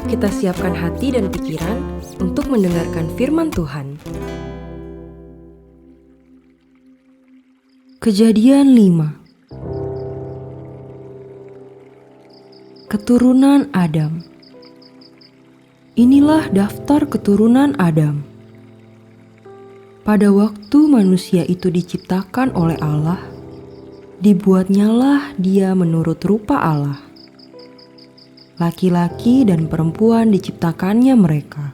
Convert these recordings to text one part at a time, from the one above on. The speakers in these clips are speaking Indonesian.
kita siapkan hati dan pikiran untuk mendengarkan firman Tuhan. Kejadian 5. Keturunan Adam. Inilah daftar keturunan Adam. Pada waktu manusia itu diciptakan oleh Allah, dibuatnyalah dia menurut rupa Allah. Laki-laki dan perempuan diciptakannya mereka.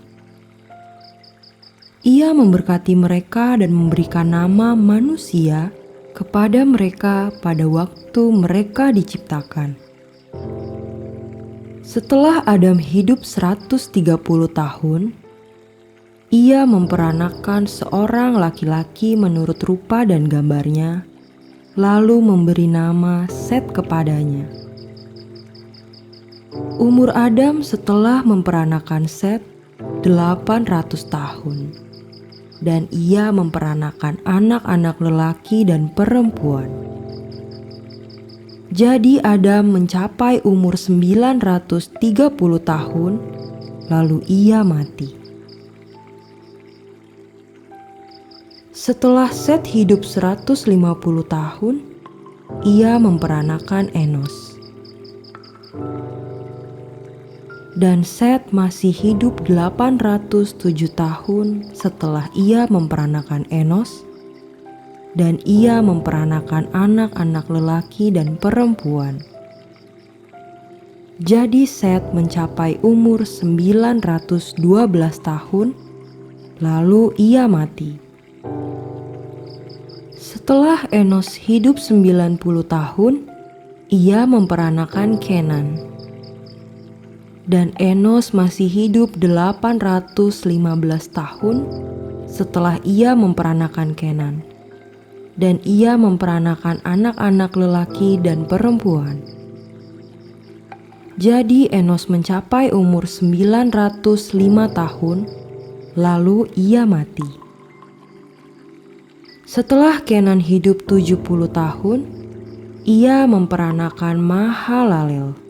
Ia memberkati mereka dan memberikan nama manusia kepada mereka pada waktu mereka diciptakan. Setelah Adam hidup 130 tahun, ia memperanakan seorang laki-laki menurut rupa dan gambarnya, lalu memberi nama Set kepadanya. Umur Adam setelah memperanakan Set 800 tahun, dan ia memperanakan anak-anak lelaki dan perempuan. Jadi Adam mencapai umur 930 tahun, lalu ia mati. Setelah Set hidup 150 tahun, ia memperanakan Enos. Dan Set masih hidup 807 tahun setelah ia memperanakan Enos, dan ia memperanakan anak-anak lelaki dan perempuan. Jadi Set mencapai umur 912 tahun, lalu ia mati. Setelah Enos hidup 90 tahun, ia memperanakan Kenan. Dan Enos masih hidup 815 tahun setelah ia memperanakan Kenan. Dan ia memperanakan anak-anak lelaki dan perempuan. Jadi Enos mencapai umur 905 tahun, lalu ia mati. Setelah Kenan hidup 70 tahun, ia memperanakan Mahalalel.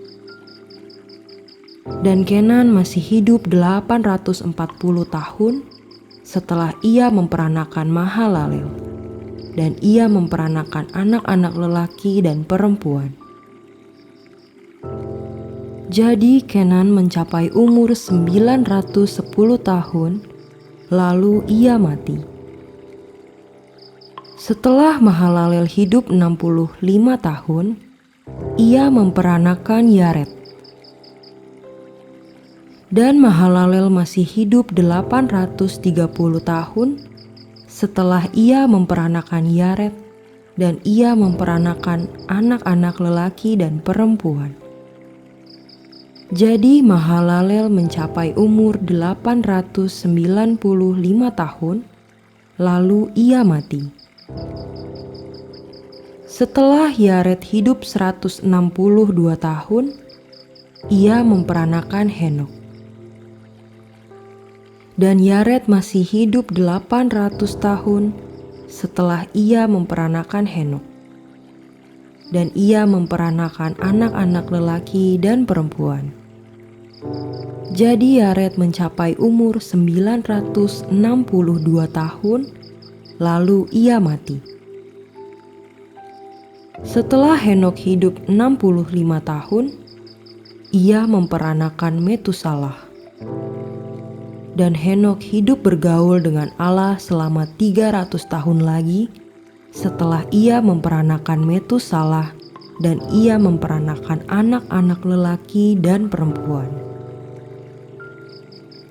Dan Kenan masih hidup 840 tahun setelah ia memperanakan Mahalalel. Dan ia memperanakan anak-anak lelaki dan perempuan. Jadi Kenan mencapai umur 910 tahun, lalu ia mati. Setelah Mahalalel hidup 65 tahun, ia memperanakan Yared. Dan Mahalalel masih hidup 830 tahun setelah ia memperanakan Yared, dan ia memperanakan anak-anak lelaki dan perempuan. Jadi Mahalalel mencapai umur 895 tahun, lalu ia mati. Setelah Yared hidup 162 tahun, ia memperanakan Henok. Dan Yared masih hidup 800 tahun setelah ia memperanakan Henok. Dan ia memperanakan anak-anak lelaki dan perempuan. Jadi Yared mencapai umur 962 tahun, lalu ia mati. Setelah Henok hidup 65 tahun, ia memperanakan Metusalah. Dan Henok hidup bergaul dengan Allah selama 300 tahun lagi setelah ia memperanakan Metusalah, dan ia memperanakan anak-anak lelaki dan perempuan.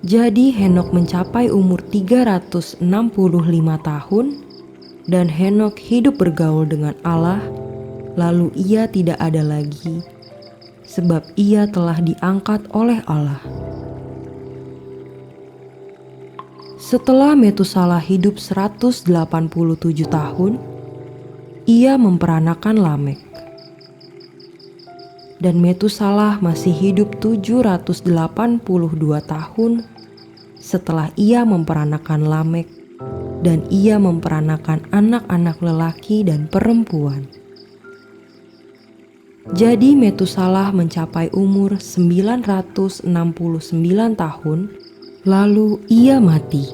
Jadi Henok mencapai umur 365 tahun, dan Henok hidup bergaul dengan Allah, lalu ia tidak ada lagi, sebab ia telah diangkat oleh Allah. Setelah Metusalah hidup 187 tahun, ia memperanakan Lamek. Dan Metusalah masih hidup 782 tahun setelah ia memperanakan Lamek, dan ia memperanakan anak-anak lelaki dan perempuan. Jadi Metusalah mencapai umur 969 tahun, lalu ia mati.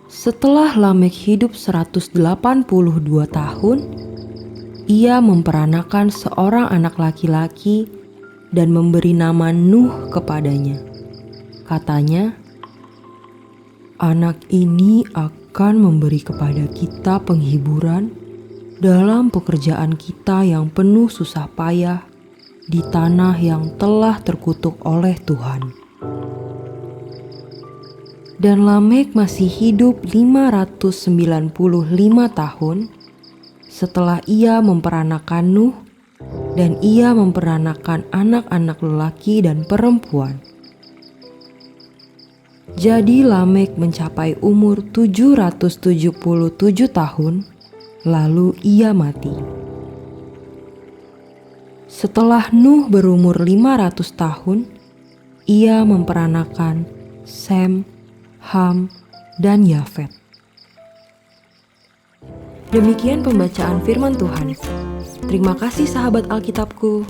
Setelah Lamek hidup 182 tahun, ia memperanakan seorang anak laki-laki dan memberi nama Nuh kepadanya. Katanya, "Anak ini akan memberi kepada kita penghiburan dalam pekerjaan kita yang penuh susah payah di tanah yang telah terkutuk oleh Tuhan." Dan Lamek masih hidup 595 tahun setelah ia memperanakan Nuh, dan ia memperanakan anak-anak lelaki dan perempuan. Jadi Lamek mencapai umur 777 tahun, lalu ia mati. Setelah Nuh berumur 500 tahun, ia memperanakan Sem, Ham, dan Yafet. Demikian pembacaan firman Tuhan. Terima kasih sahabat Alkitabku.